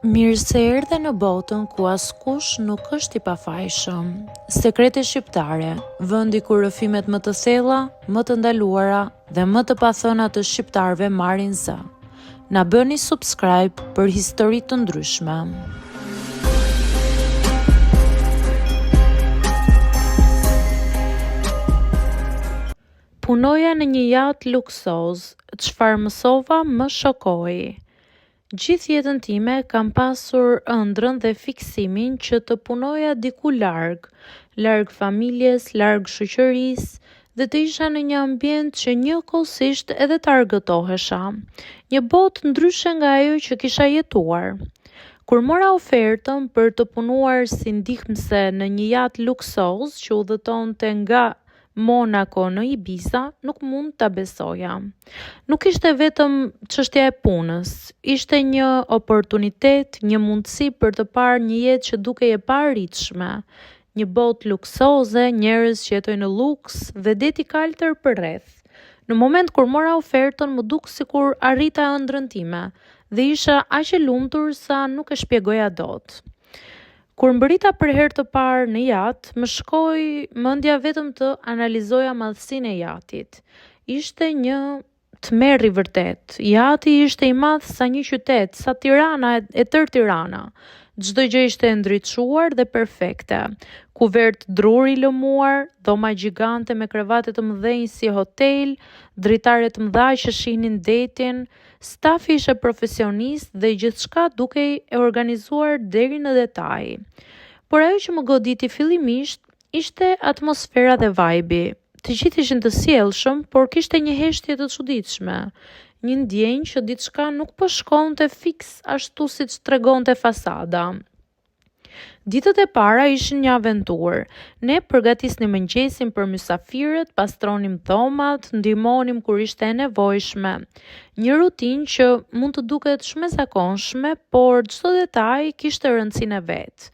Mirë se erdhe në botën ku askush nuk është i pafajshëm. Sekrete shqiptare, vendi ku rrëfimet më të thella, më të ndaluara dhe më të pathëna të shqiptarëve marrin zë. Na bëni subscribe për histori të ndryshme. Punoja në një yacht luksoz, çfarë mësova më shokoi. Gjithë jetën time kam pasur ëndrrën dhe fiksimin që të punoja diku larg familjes, larg shoqërisë dhe të isha në një ambient që njëkohësisht edhe të argëtohesha. Një botë ndryshe nga ajo që kisha jetuar. Kur mora ofertën për të punuar si ndihmëse në një yacht luksoz që udhëtonte nga Monaco në Ibiza, nuk mund ta besoja. Nuk ishte vetëm çështja e punës, ishte një oportunitet, një mundësi për të parë një jetë që dukej e paarritshme, një botë luksoze, njerëz që jetojnë në luks dhe det i kaltër përreth. Në moment kur mora ofertën, më duk sikur arrita ëndrrën time dhe isha aq e lumtur sa nuk e shpjegoja dot. Kur mbërrita për herë të parë në yacht, më shkoi mendja vetëm të analizoja madhësinë e yachtit. Ishte një tmerr i vërtet. Yachti ishte i madh sa një qytet, sa Tirana e tërë Tirana. Çdo gjë ishte ndriçuar dhe perfekte. Kuvert druri lëmuar, dhoma gjigante me krevate të mëdhenj si hotel, dritare të mëdha që shihnin detin, stafi ishte profesionist dhe gjithçka dukej e organizuar deri në detaj. Por ajo që më goditi fillimisht ishte atmosfera dhe vibe-i. Të gjithë ishin të sjellshëm, por kishte një heshtje të çuditshme. Një ndjenjë që diçka nuk po shkonte fiks ashtu siç tregonte fasada. Ditët e para ishin një aventurë. Ne përgatisnim mëngjesin për mysafirët, pastronim dhomat, ndihmonim kur ishte e nevojshme. Një rutinë që mund të duket shumë e zakonshme, por çdo detaj kishte rëndësinë e vet.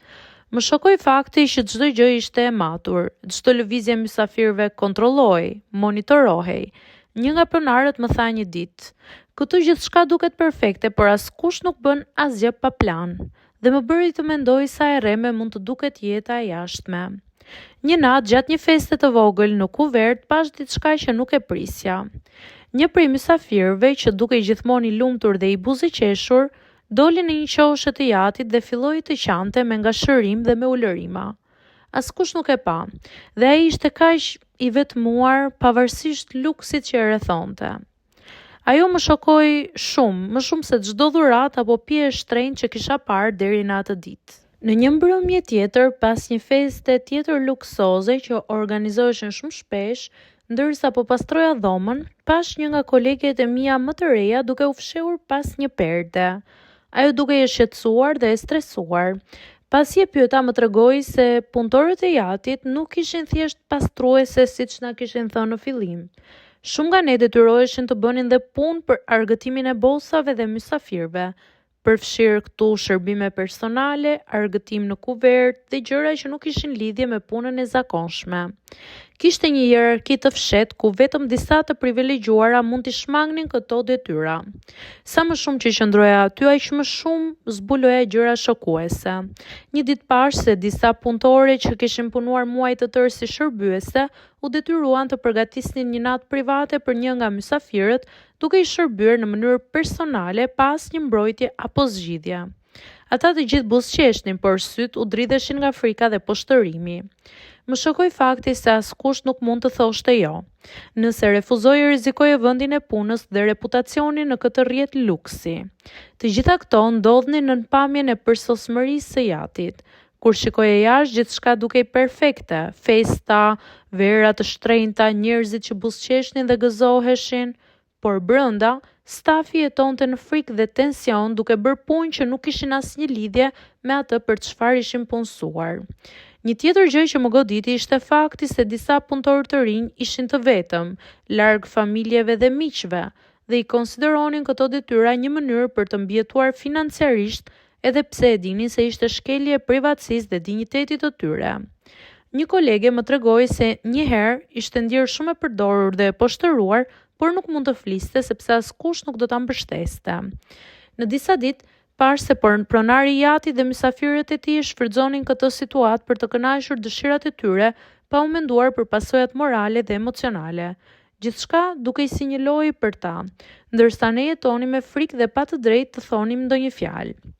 Më shokoi fakti që çdo gjë ishte e matur, çdo lëvizje e mysafirëve kontrollohej, monitorohej. Një nga pronarët më tha një ditë: "Këtu gjithçka duket perfekte, por askush nuk bën asgjë pa plan." Dhe më bëri të mendoj sa e rreme mund të duket jeta e jashtme. Një natë gjatë një feste të vogël në kuvert pash diçka që nuk e prisja. Një prej mysafirëve që dukej gjithmonë i lumtur dhe i buzëqeshur, doli në një qoshe të yachtit dhe filloi të qante me ngashërim dhe me ulërima. Askush nuk e pa, dhe ai ishte kaq i vetmuar pavarësisht luksit që e rrethonte. Ajo më shokoi shumë, më shumë se çdo dhuratë apo pije e shtrenjtë që kisha parë deri në atë ditë. Në një mbrëmje tjetër, pas një feste tjetër luksoze që organizoheshin shumë shpesh, ndërsa po pastroja dhomën, pash një nga koleget e mia më të reja duke u fshehur pas një perde. Ajo dukej e shqetësuar dhe e stresuar. Pasi e pyeta, më tregoi se punëtorët e yachtit nuk ishin thjesht pastruese siç na kishin thënë në fillim. Shumë nga ne detyroheshin të bënin dhe punë për argëtimin e bosave dhe mysafirëve, përfshirë këtu shërbime personale, argëtim në kuvert dhe gjëra që nuk kishin lidhje me punën e zakonshme. Kishte një hierarki të fshehtë ku vetëm disa të privilegjuara mund t'i shmangnin këto detyra. Sa më shumë që qëndroja aty, aq më shumë zbuloja gjëra shokuese. Një ditë pash se disa punëtore që kishin punuar muaj të tërë si shërbyese u detyruan të përgatisnin një natë private për një nga mysafirët, duke i shërbyer në mënyrë personale pa asnjë mbrojtje apo zgjidhje. Ata të gjithë buzëqeshnin, por syt u dridheshin nga frika dhe poshtërimi. Më shokoi fakti se askush nuk mund të thoshte jo. Nëse refuzoi, rrezikoi vendin e punës dhe reputacionin në këtë rrjet luksi. Të gjitha këto ndodhnin në pamjen e përsosmërisë së yachtit. Kur shikoje jashtë, gjithçka dukej perfekte, festa, vera të shtrenjta, njerëzit që buzëqeshnin dhe gëzoheshin, por brenda, stafi jetonte në frikë dhe tension duke bërë punë që nuk kishin asnjë lidhje me atë për çfarë ishin punësuar. Një tjetër gjë që më goditi ishte fakti se disa punëtorë të rinj ishin të vetëm, larg familjeve dhe miqve, dhe i konsideronin këto detyra një mënyrë për të mbijetuar financiarisht, edhe pse e dinin se ishte shkelje e privatësisë dhe dinjitetit të tyre. Një kolege më tregoi se një herë ishte ndjerë shumë e përdorur dhe e poshtëruar, por nuk mund të fliste sepse askush nuk do ta mbështeste. Në disa ditë Parë se pronari i jatit dhe mysafirët e tij shfrytëzonin këtë situatë për të kënaqur dëshirat e tyre, pa u menduar për pasojat morale dhe emocionale. Gjithçka dukej si një lojë për ta, ndërsa ne jetonim me frikë dhe pa të drejtë të thonim ndonjë fjalë.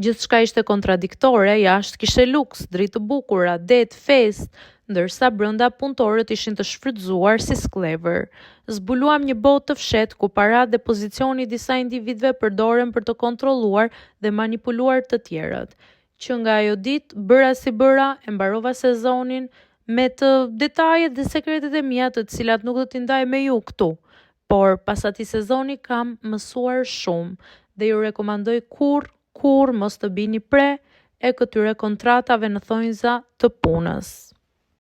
Gjithçka ishte kontradiktore, jashtë kishte luks, dritë të bukura, det, fest, ndërsa brenda punëtorët ishin të shfrytzuar si sklever. Zbuluam një botë të fshehtë ku paratë dhe pozicioni i disa individëve përdoren për të kontrolluar dhe manipuluar të tjerët. Që nga ajo ditë, bëra si bëra, e mbarova sezonin me të detajet dhe sekretet e mia të cilat nuk do t'i ndaj me ju këtu. Por pas atij sezoni kam mësuar shumë dhe ju rekomandoj kur mos të bini pre e këtyre kontratave në thonjza të punës.